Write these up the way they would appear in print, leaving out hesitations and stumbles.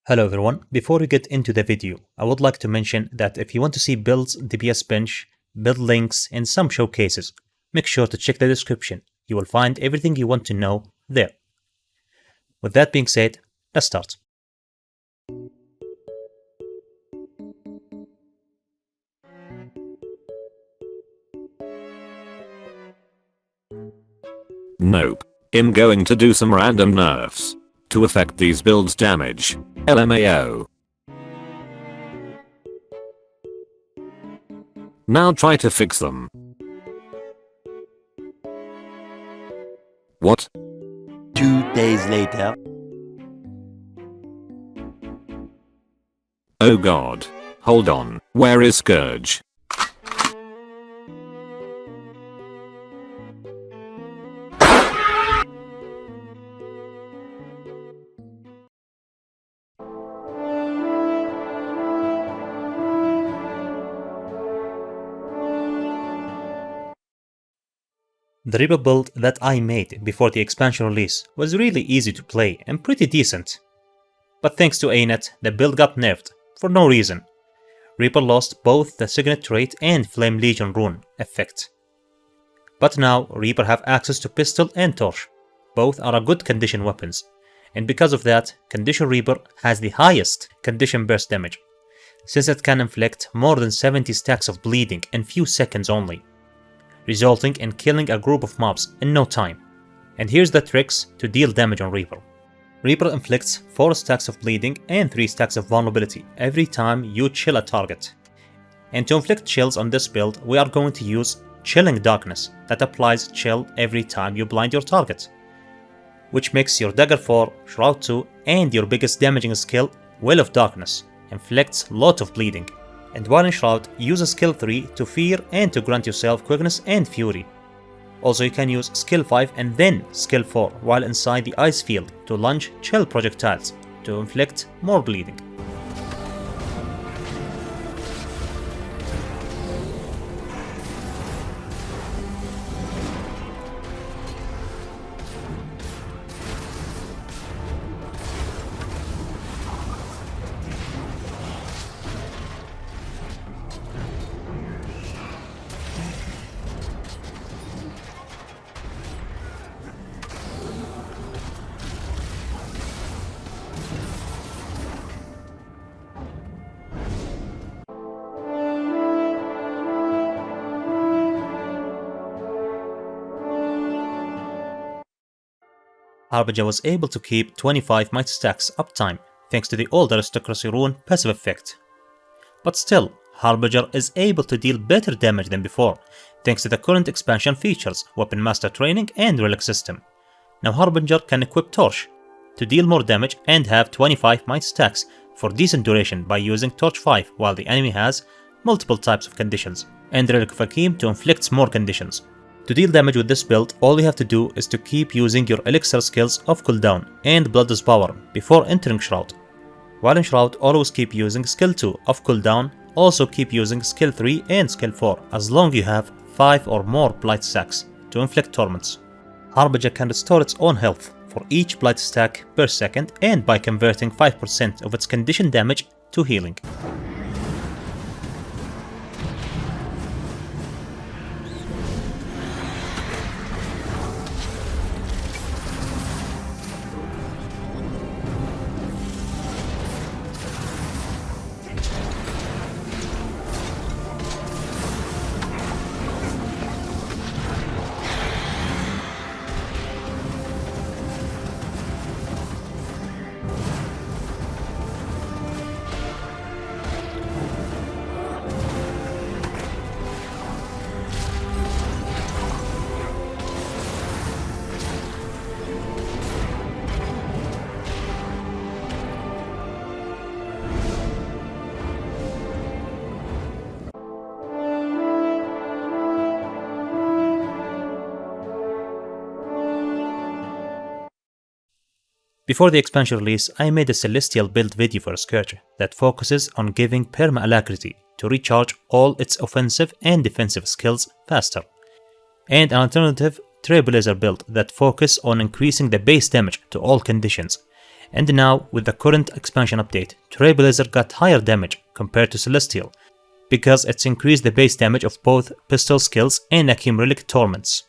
Hello everyone, before we get into the video, I would like to mention that if you want to see builds, DPS bench, build links, and some showcases, make sure to check the description. You will find everything you want to know there. With that being said, let's start. Nope. I'm going to do some random nerfs to affect these builds' damage. LMAO. Now try to fix them. What? 2 days later. Oh god. Hold on. Where is Scourge? The Reaper build that I made before the expansion release was really easy to play and pretty decent. But thanks to ANET, the build got nerfed, for no reason. Reaper lost both the Signet trait and Flame Legion rune effect. But now Reaper have access to Pistol and Torch. Both are a good condition weapons, and because of that, Condition Reaper has the highest condition burst damage, since it can inflict more than 70 stacks of bleeding in few seconds only, resulting in killing a group of mobs in no time. And here's the tricks to deal damage on Reaper. Reaper inflicts 4 stacks of bleeding and 3 stacks of vulnerability every time you chill a target. And to inflict chills on this build, we are going to use Chilling Darkness that applies chill every time you blind your target, which makes your Dagger 4, Shroud 2 and your biggest damaging skill, Will of Darkness, inflicts lot of bleeding. And while in Shroud, use a skill 3 to fear and to grant yourself quickness and fury. Also you can use skill 5 and then skill 4 while inside the ice field to launch chill projectiles to inflict more bleeding. Harbinger was able to keep 25 might stacks uptime thanks to the old aristocracy rune passive effect. But still, Harbinger is able to deal better damage than before thanks to the current expansion features, Weapon Master Training and Relic System. Now Harbinger can equip Torch to deal more damage and have 25 might stacks for decent duration by using Torch 5 while the enemy has multiple types of conditions, and Relic of Hakim to inflict more conditions. To deal damage with this build, all you have to do is to keep using your elixir skills off cooldown and Blood's Power before entering Shroud. While in Shroud, always keep using skill 2 off cooldown, also keep using skill 3 and skill 4 as long as you have 5 or more blight stacks to inflict torments. Harbinger can restore its own health for each blight stack per second and by converting 5% of its condition damage to healing. Before the expansion release, I made a Celestial build video for Scourge that focuses on giving perma alacrity to recharge all its offensive and defensive skills faster, and an alternative Trailblazer build that focus on increasing the base damage to all conditions And now, with the current expansion update, Trailblazer got higher damage compared to Celestial, because it's increased the base damage of both pistol skills and Accumulate Torments,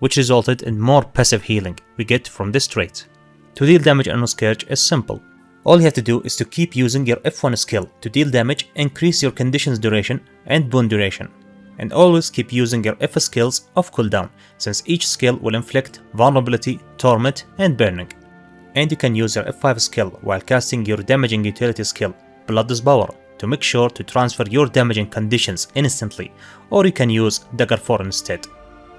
which resulted in more passive healing we get from this trait. To deal damage on a Scourge is simple. All you have to do is to keep using your F1 skill to deal damage, increase your conditions duration and boon duration, and always keep using your F skills off cooldown, since each skill will inflict vulnerability, torment and burning. And you can use your F5 skill while casting your damaging utility skill, Blood's Power, to make sure to transfer your damaging conditions instantly, or you can use Dagger 4 instead.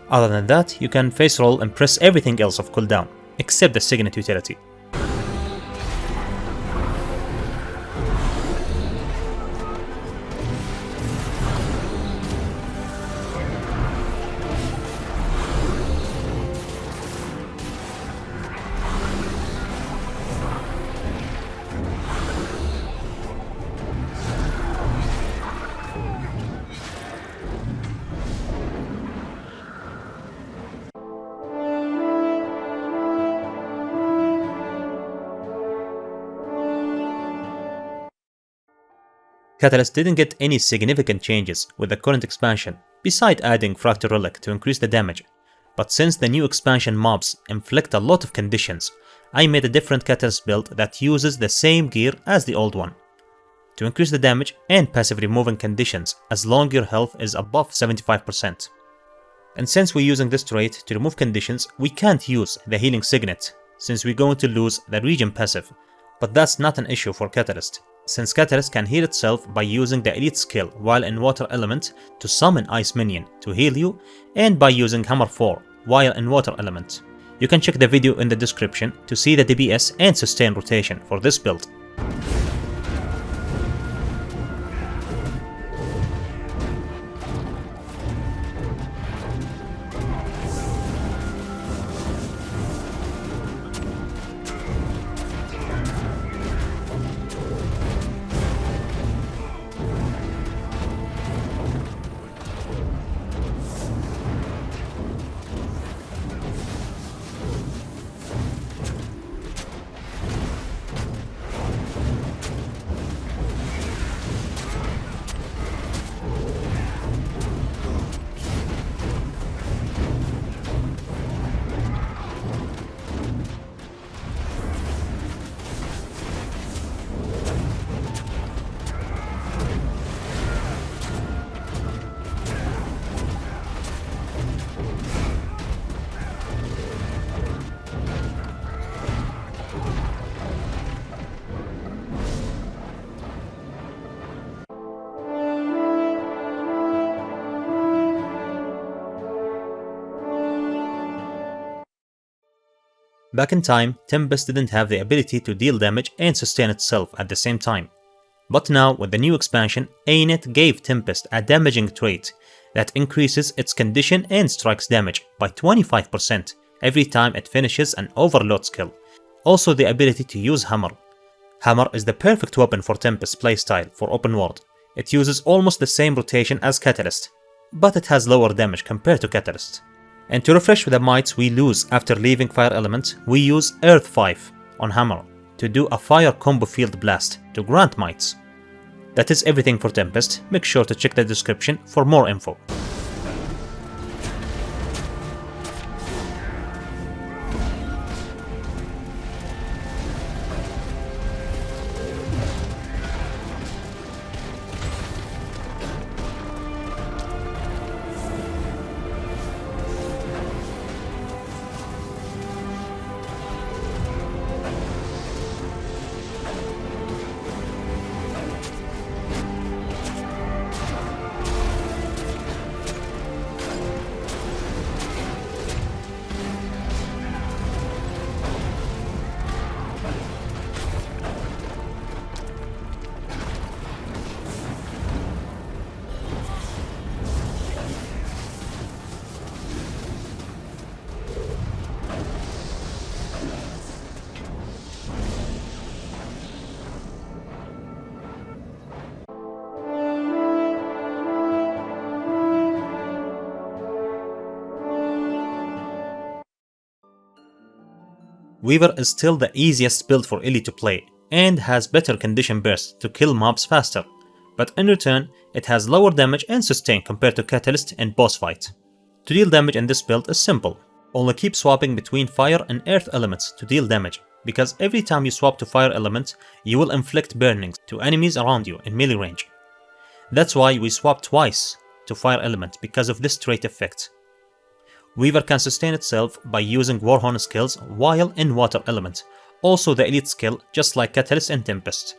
Other than that, you can face roll and press everything else off cooldown, except the Signet utility. Catalyst didn't get any significant changes with the current expansion, beside adding Fractal Relic to increase the damage. But since the new expansion mobs inflict a lot of conditions, I made a different Catalyst build that uses the same gear as the old one, to increase the damage and passive removing conditions as long your health is above 75%. And since we're using this trait to remove conditions, we can't use the Healing Signet, since we're going to lose the Regen passive, but that's not an issue for Catalyst, since Catalyst can heal itself by using the Elite skill while in Water Element to summon Ice Minion to heal you, and by using Hammer 4 while in Water Element. You can check the video in the description to see the DPS and sustain rotation for this build. Back in time, Tempest didn't have the ability to deal damage and sustain itself at the same time. But now, with the new expansion, A-Net gave Tempest a damaging trait that increases its condition and strikes damage by 25% every time it finishes an overload skill. Also the ability to use Hammer. Hammer is the perfect weapon for Tempest playstyle for open world. It uses almost the same rotation as Catalyst, but it has lower damage compared to Catalyst. And to refresh the mites we lose after leaving Fire Element, we use Earth 5 on Hammer to do a Fire Combo Field Blast to grant mites. That is everything for Tempest. Make sure to check the description for more info. Weaver is still the easiest build for Ellie to play, and has better condition burst to kill mobs faster, but in return, it has lower damage and sustain compared to Catalyst in boss fight. To deal damage in this build is simple, only keep swapping between fire and earth elements to deal damage, because every time you swap to fire element, you will inflict burnings to enemies around you in melee range. That's why we swap twice to fire element because of this trait effect. Weaver can sustain itself by using Warhorn skills while in water element, also the elite skill just like Catalyst and Tempest.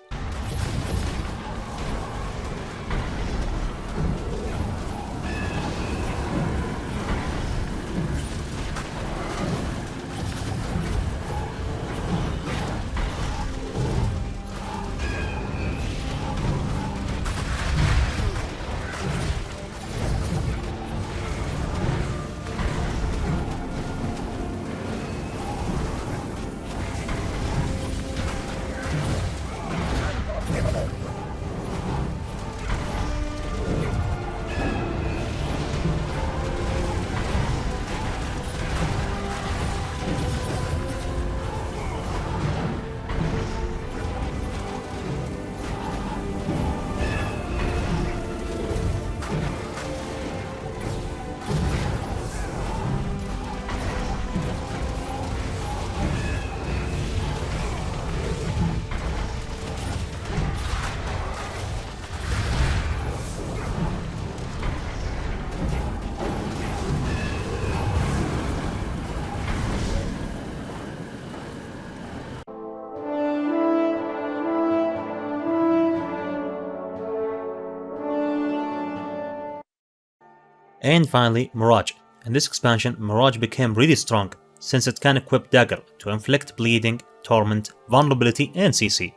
And finally, Mirage. In this expansion, Mirage became really strong, since it can equip Dagger to inflict bleeding, torment, vulnerability, and CC.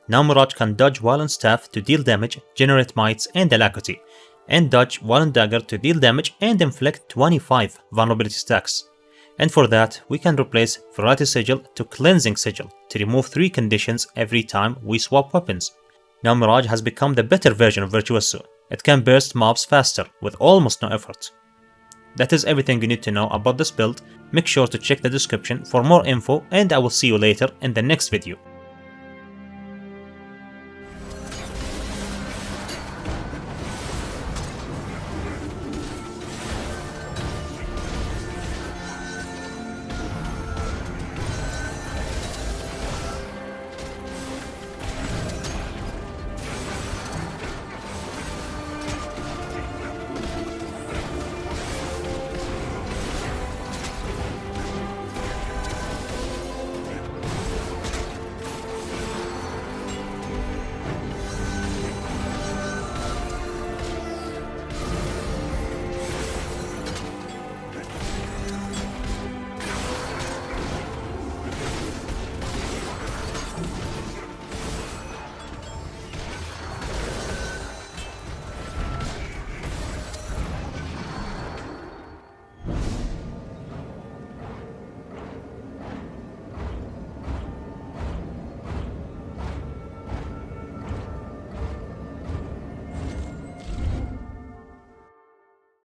Now Mirage can dodge while on staff to deal damage, generate mites and alacrity, and dodge while on Dagger to deal damage and inflict 25 vulnerability stacks. And for that, we can replace Variety Sigil to Cleansing Sigil to remove 3 conditions every time we swap weapons. Now Mirage has become the better version of Virtuoso. It can burst mobs faster with almost no effort. That is everything you need to know about this build. Make sure to check the description for more info, and I will see you later in the next video.